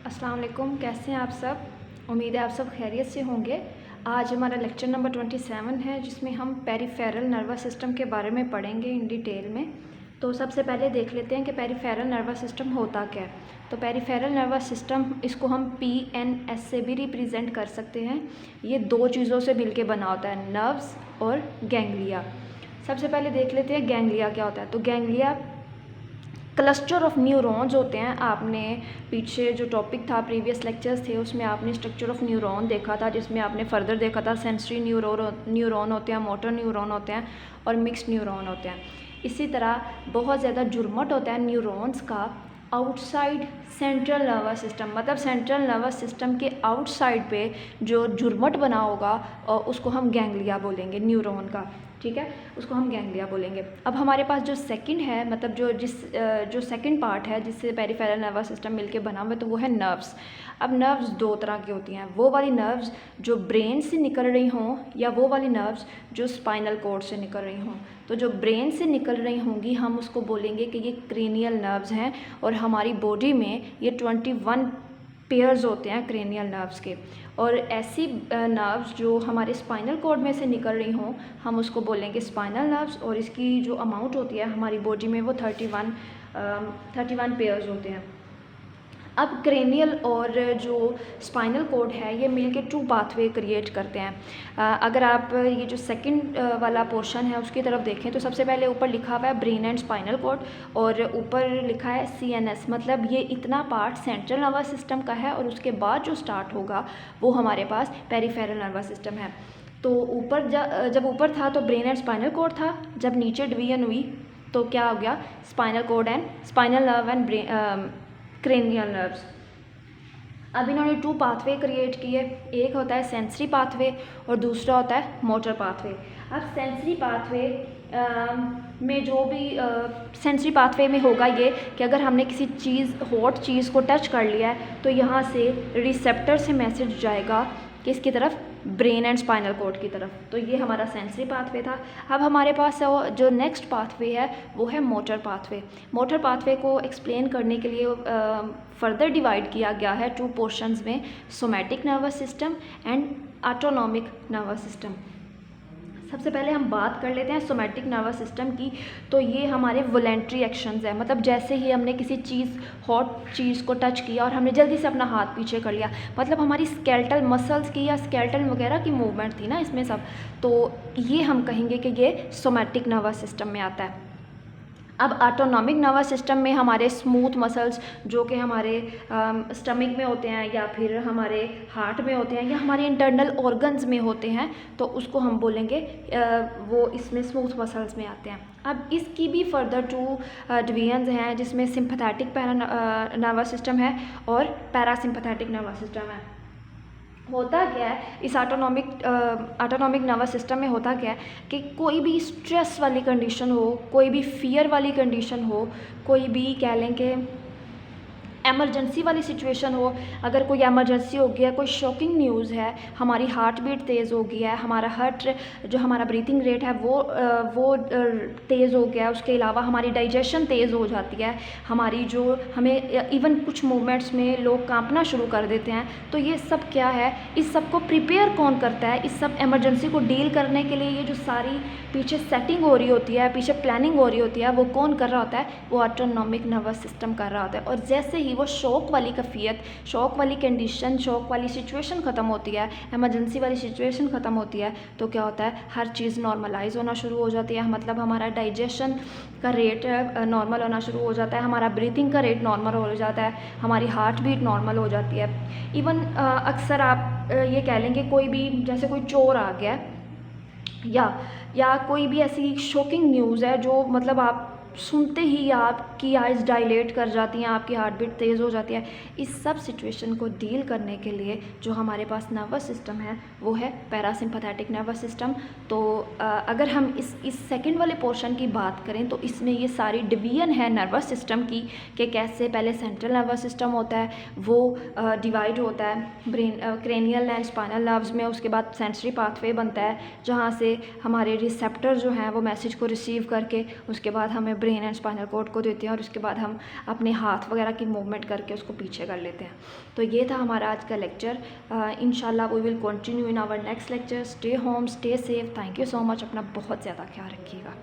अस्सलाम वालेकुम, कैसे हैं आप सब। उम्मीद है आप सब खैरियत से होंगे। आज हमारा लेक्चर नंबर 27 है जिसमें हम पेरिफेरल नर्वस सिस्टम के बारे में पढ़ेंगे इन डिटेल में। तो सबसे पहले देख लेते हैं कि पेरिफेरल नर्वस सिस्टम होता क्या है। तो पेरिफेरल नर्वस सिस्टम, इसको हम PNS से भी रिप्रेजेंट कर सकते हैं। ये दो चीज़ों से मिलके बना होता है, नर्व्स और गैंग्लिया। सबसे पहले देख लेते हैं गैंग्लिया क्या होता है। तो गैंग्लिया क्लस्टर ऑफ न्यूरॉन्स होते हैं। आपने पीछे जो टॉपिक था, प्रीवियस लेक्चर्स थे, उसमें आपने स्ट्रक्चर ऑफ न्यूरॉन देखा था, जिसमें आपने फर्दर देखा था सेंसरी न्यूरॉन होते हैं, मोटर न्यूरॉन होते हैं और मिक्स्ड न्यूरॉन होते हैं। इसी तरह बहुत ज़्यादा जुर्मट होता है न्यूरॉन्स का आउटसाइड सेंट्रल नर्वस सिस्टम, मतलब सेंट्रल नर्वस सिस्टम के आउटसाइड पे जो जुर्मट बना होगा और उसको हम गैंग्लिया बोलेंगे, न्यूरॉन का, ठीक है, उसको हम गैंग्लिया बोलेंगे। अब हमारे पास जो सेकंड है, मतलब जो सेकंड पार्ट है जिससे पेरिफेरल नर्वस सिस्टम मिलके बना हुआ है, तो वो है नर्व्स। अब नर्व्स दो तरह की होती हैं, वो वाली नर्व्स जो ब्रेन से निकल रही हों या वो वाली नर्व्स जो स्पाइनल कॉर्ड से निकल रही हों। तो जो ब्रेन से निकल रही होंगी हम उसको बोलेंगे कि ये क्रेनियल नर्व्स हैं, और हमारी बॉडी में ये 21 पेयर्स होते हैं क्रेनियल नर्व्स के। और ऐसी नर्व्स जो हमारे स्पाइनल कॉर्ड में से निकल रही हों हम उसको बोलेंगे स्पाइनल नर्व्स, और इसकी जो अमाउंट होती है हमारी बॉडी में वो 31 पेयर्स होते हैं। अब क्रेनियल और जो स्पाइनल कॉर्ड है ये मिलके टू पाथवे क्रिएट करते हैं। अगर आप ये जो सेकंड वाला पोर्शन है उसकी तरफ देखें तो सबसे पहले ऊपर लिखा हुआ है ब्रेन एंड स्पाइनल कॉर्ड, और ऊपर लिखा है CNS, मतलब ये इतना पार्ट सेंट्रल नर्वस सिस्टम का है, और उसके बाद जो स्टार्ट होगा वो हमारे पास पेरिफेरल नर्वस सिस्टम है। तो ऊपर जब ऊपर था तो ब्रेन एंड स्पाइनल कॉर्ड था, जब नीचे डिवीजन हुई तो क्या हो गया, spinal cord and spinal nerve and cranial nerves. अब इन्होंने टू पाथवे क्रिएट किए, एक होता है सेंसरी पाथवे और दूसरा होता है मोटर पाथवे। अब सेंसरी पाथवे में जो भी सेंसरी पाथवे में होगा ये कि अगर हमने किसी चीज़, हॉट चीज़ को टच कर लिया है तो यहाँ से रिसेप्टर से मैसेज जाएगा किसकी तरफ, ब्रेन एंड स्पाइनल कॉर्ड की तरफ। तो ये हमारा सेंसरी पाथवे था। अब हमारे पास जो नेक्स्ट पाथवे है वो है मोटर पाथवे। मोटर पाथवे को एक्सप्लेन करने के लिए फर्दर डिवाइड किया गया है टू पोर्शंस में, somatic nervous system and autonomic nervous system. सबसे पहले हम बात कर लेते हैं सोमैटिक नर्वस सिस्टम की। तो ये हमारे वॉलेंट्री एक्शंस है, मतलब जैसे ही हमने किसी चीज़, हॉट चीज़ को टच किया और हमने जल्दी से अपना हाथ पीछे कर लिया, मतलब हमारी स्केलेटल मसल्स की या स्केलेटल वगैरह की मूवमेंट थी ना इसमें सब, तो ये हम कहेंगे कि ये सोमैटिक नर्वस सिस्टम में आता है। अब ऑटोनॉमिक नर्वस सिस्टम में हमारे स्मूथ मसल्स जो कि हमारे स्टमक में होते हैं या फिर हमारे हार्ट में होते हैं या हमारे इंटरनल ऑर्गन्स में होते हैं, तो उसको हम बोलेंगे वो इसमें स्मूथ मसल्स में आते हैं। अब इसकी भी फर्दर टू डिवीजन्स हैं, जिसमें सिंपैथेटिक नर्वस सिस्टम है और पैरासिम्पैथेटिक नर्वस सिस्टम है। होता क्या है इस ऑटोनॉमिक नर्वस सिस्टम में, होता क्या है कि कोई भी स्ट्रेस वाली कंडीशन हो, कोई भी फियर वाली कंडीशन हो, कोई भी कह लें कि एमरजेंसी वाली सिचुएशन हो, अगर कोई एमरजेंसी हो गया, कोई शॉकिंग न्यूज़ है, हमारी हार्ट बीट तेज़ हो गया है, हमारा जो हमारा ब्रीथिंग रेट है वो तेज़ हो गया है, उसके अलावा हमारी डाइजेशन तेज़ हो जाती है, हमारी जो हमें इवन कुछ मूवमेंट्स में लोग कांपना शुरू कर देते हैं। तो ये सब क्या है, इस सब को प्रिपेयर कौन करता है, इस सब एमरजेंसी को डील करने के लिए ये जो सारी पीछे सेटिंग हो रही होती है, पीछे प्लानिंग हो रही होती है, वो कौन कर रहा होता है, वो ऑटोनॉमिक नर्वस सिस्टम कर रहा होता है। और जैसे ही वो शॉक वाली कैफियत, शॉक वाली कंडीशन, शॉक वाली सिचुएशन ख़त्म होती है, एमरजेंसी वाली सिचुएशन ख़त्म होती है, तो क्या होता है, हर चीज़ नॉर्मलाइज होना शुरू हो जाती है। मतलब हमारा डाइजेशन का रेट नॉर्मल होना शुरू हो जाता है, हमारा ब्रीथिंग का रेट नॉर्मल हो जाता है, हमारी हार्ट बीट नॉर्मल हो जाती है। इवन अक्सर आप ये कह लेंगे कोई भी, जैसे कोई चोर आ गया या कोई भी ऐसी शॉकिंग न्यूज़ है जो मतलब आप सुनते ही आपकी आइज़ डायलेट कर जाती हैं, आपकी हार्ट बीट तेज़ हो जाती है। इस सब सिचुएशन को डील करने के लिए जो हमारे पास नर्वस सिस्टम है वो है पैरासिम्पैथेटिक नर्वस सिस्टम। तो अगर हम इस सेकंड वाले पोर्शन की बात करें तो इसमें ये सारी डिवीजन है नर्वस सिस्टम की, कि कैसे पहले सेंट्रल नर्वस सिस्टम होता है, वो डिवाइड होता है brain, cranial and spinal nerves में, उसके बाद सेंसरी पाथवे बनता है जहाँ से हमारे रिसेप्टर जो हैं वो मैसेज को रिसीव करके उसके बाद हमें ब्रेन एंड स्पाइनल कॉर्ड को देते हैं और उसके बाद हम अपने हाथ वगैरह की मूवमेंट करके उसको पीछे कर लेते हैं। तो ये था हमारा आज का लेक्चर। इंशाल्लाह we will continue in our next lecture. Stay home, stay safe. Thank you so much. अपना बहुत ज़्यादा ख्याल रखिएगा।